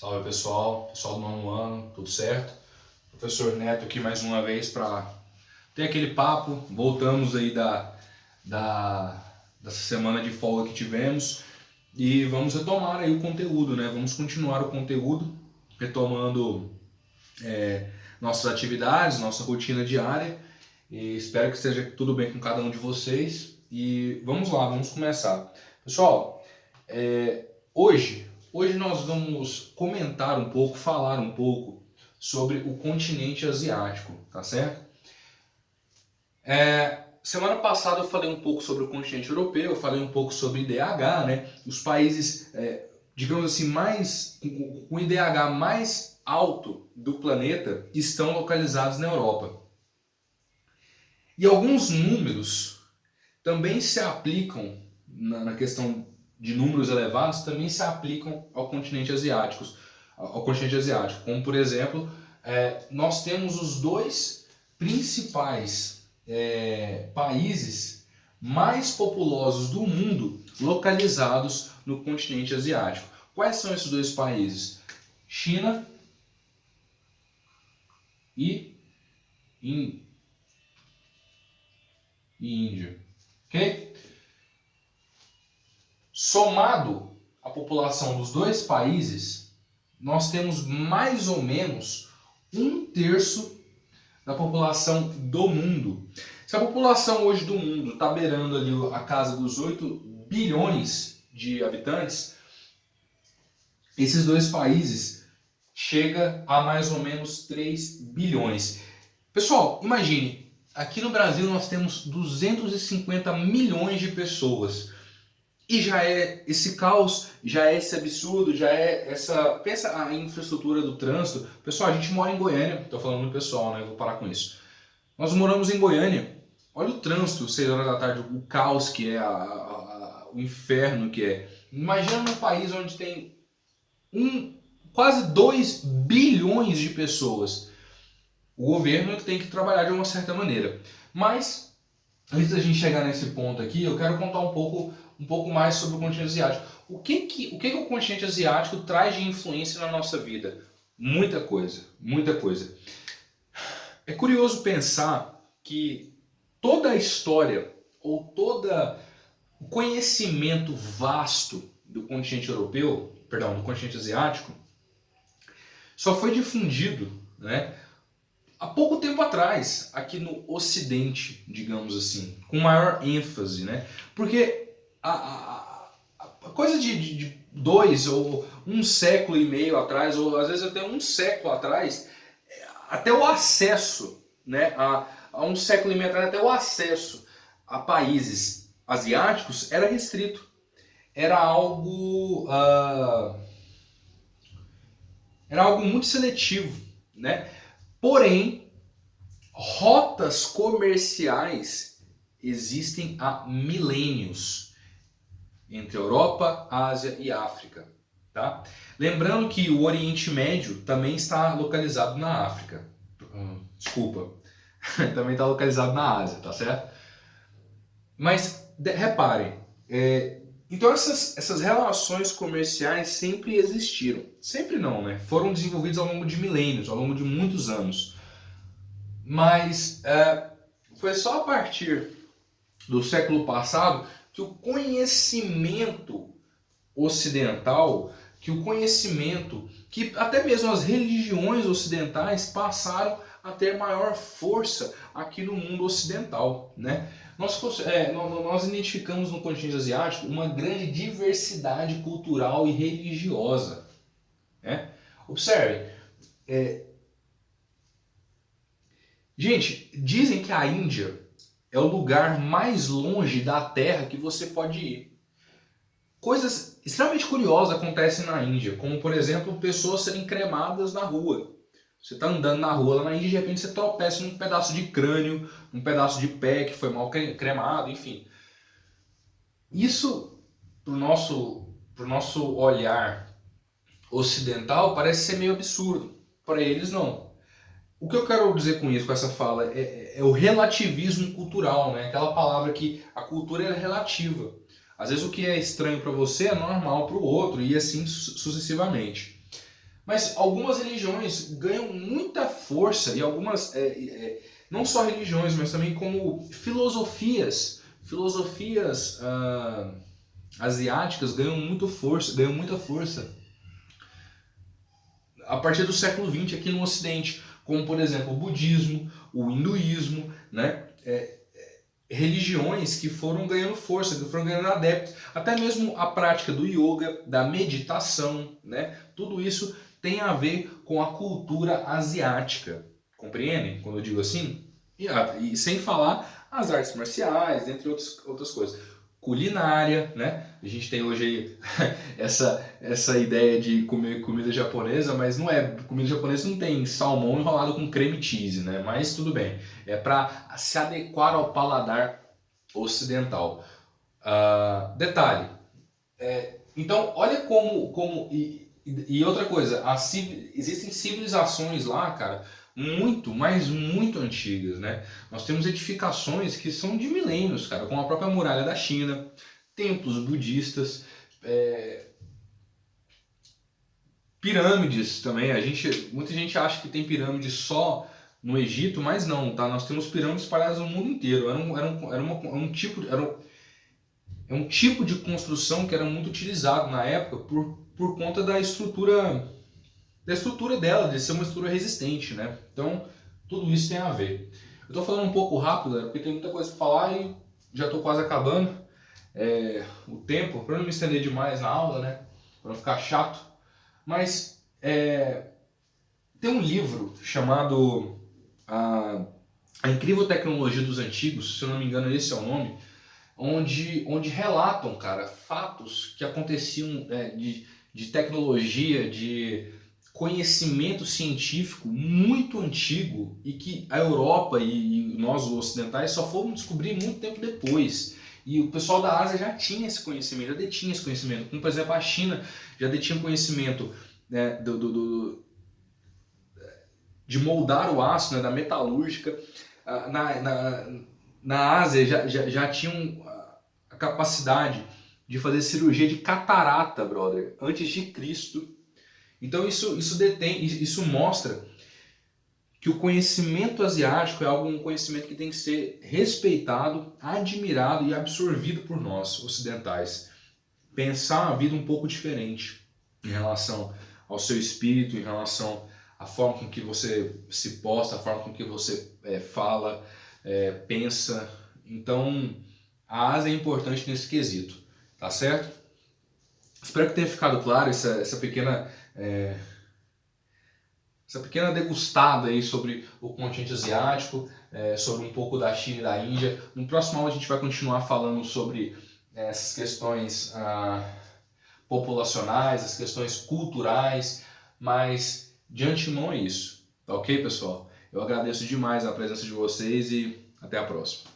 Salve pessoal do nono ano, tudo certo? Professor Neto aqui mais uma vez para ter aquele papo. Voltamos aí dessa semana de folga que tivemos e vamos retomar aí o conteúdo, né? Vamos continuar o conteúdo, retomando nossas atividades, nossa rotina diária, e espero que esteja tudo bem com cada um de vocês. E vamos lá, vamos começar. Pessoal, Hoje nós vamos comentar um pouco, falar um pouco sobre o continente asiático, tá certo? Semana passada eu falei um pouco sobre o continente europeu, eu falei um pouco sobre IDH, né? Os países, digamos assim, com o IDH mais alto do planeta estão localizados na Europa. E alguns números também se aplicam na questão de números elevados, também se aplicam ao continente asiático, como por exemplo, nós temos os dois principais países mais populosos do mundo localizados no continente asiático. Quais são esses dois países? China e Índia. Ok? Somado a população dos dois países, nós temos mais ou menos 1/3 da população do mundo. Se a população hoje do mundo está beirando ali a casa dos 8 bilhões de habitantes, esses dois países chegam a mais ou menos 3 bilhões. Pessoal, imagine, aqui no Brasil nós temos 250 milhões de pessoas. E já é esse caos, já é esse absurdo, já é essa... Pensa a infraestrutura do trânsito. Pessoal, a gente mora em Goiânia, estou falando do pessoal, né? Vou parar com isso. Nós moramos em Goiânia. Olha o trânsito, 6 horas da tarde, o caos que é, o inferno que é. Imagina num país onde tem quase 2 bilhões de pessoas. O governo tem que trabalhar de uma certa maneira. Mas, antes da gente chegar nesse ponto aqui, eu quero contar um pouco mais sobre o continente asiático. O que o continente asiático traz de influência na nossa vida? Muita coisa, muita coisa. É curioso pensar que toda a história, ou todo o conhecimento vasto do continente europeu, perdão, do continente asiático, só foi difundido, né, há pouco tempo atrás, aqui no Ocidente, digamos assim, com maior ênfase, né? Porque a coisa de 2 ou 1,5 século atrás, ou às vezes até 1 século atrás, até o acesso, né, a 1,5 século atrás, até o acesso a países asiáticos era restrito. Era algo muito seletivo, né? Porém, rotas comerciais existem há milênios entre Europa, Ásia e África. Tá? Lembrando que o Oriente Médio também está localizado na África. Desculpa, também está localizado na Ásia, tá certo? Mas reparem, então essas relações comerciais sempre existiram. Sempre não, né? Foram desenvolvidas ao longo de milênios, ao longo de muitos anos. Mas foi só a partir do século passado que o conhecimento ocidental, que até mesmo as religiões ocidentais passaram a ter maior força aqui no mundo ocidental, né? Nós identificamos no continente asiático uma grande diversidade cultural e religiosa, né? Observe, gente, dizem que a Índia é o lugar mais longe da Terra que você pode ir. Coisas extremamente curiosas acontecem na Índia, como por exemplo, pessoas serem cremadas na rua. Você está andando na rua lá na Índia e de repente você tropeça num pedaço de crânio, um pedaço de pé que foi mal cremado, enfim. Isso, pro nosso olhar ocidental, parece ser meio absurdo. Para eles, não. O que eu quero dizer com isso, com essa fala, é o relativismo cultural, né? Aquela palavra que a cultura é relativa. Às vezes o que é estranho para você é normal para o outro e assim sucessivamente. Mas algumas religiões ganham muita força e algumas, não só religiões, mas também como filosofias asiáticas ganham muita força a partir do século XX aqui no Ocidente, como por exemplo o budismo, o hinduísmo, né? Religiões que foram ganhando força, que foram ganhando adeptos, até mesmo a prática do yoga, da meditação, né? Tudo isso tem a ver com a cultura asiática, compreendem quando eu digo assim? E sem falar as artes marciais, entre outras coisas. Culinária, né? A gente tem hoje aí essa ideia de comer comida japonesa, mas não é. Comida japonesa não tem salmão enrolado com creme cheese, né? Mas tudo bem. É para se adequar ao paladar ocidental. Detalhe. Então, olha e outra coisa, existem civilizações lá, cara, muito, mas muito antigas, né? Nós temos edificações que são de milênios, cara, como a própria muralha da China, templos budistas, pirâmides também. Muita gente acha que tem pirâmide só no Egito, mas não, tá? Nós temos pirâmides espalhadas no mundo inteiro. É um tipo de construção que era muito utilizado na época por conta da estrutura dela, de ser uma estrutura resistente, né? Então, tudo isso tem a ver. Eu estou falando um pouco rápido, porque tem muita coisa para falar e já estou quase acabando o tempo, para não me estender demais na aula, né? Para não ficar chato. Mas tem um livro chamado A Incrível Tecnologia dos Antigos, se eu não me engano esse é o nome, onde relatam, cara, fatos que aconteciam de tecnologia, de conhecimento científico muito antigo e que a Europa e nós, os ocidentais, só fomos descobrir muito tempo depois. E o pessoal da Ásia já tinha esse conhecimento, já detinha esse conhecimento. Como, por exemplo, a China já detinha conhecimento, né, de moldar o aço, né, da metalúrgica. Na Ásia já tinham a capacidade de fazer cirurgia de catarata, brother, antes de Cristo. Então isso mostra que o conhecimento asiático é um conhecimento que tem que ser respeitado, admirado e absorvido por nós, ocidentais. Pensar a vida um pouco diferente em relação ao seu espírito, em relação à forma com que você se posta, a forma com que você fala, pensa. Então, a Ásia é importante nesse quesito, tá certo? Espero que tenha ficado claro essa pequena degustada aí sobre o continente asiático, sobre um pouco da China e da Índia. No próximo aula a gente vai continuar falando sobre essas questões populacionais, as questões culturais, mas de antemão é isso. Tá ok, pessoal? Eu agradeço demais a presença de vocês e até a próxima.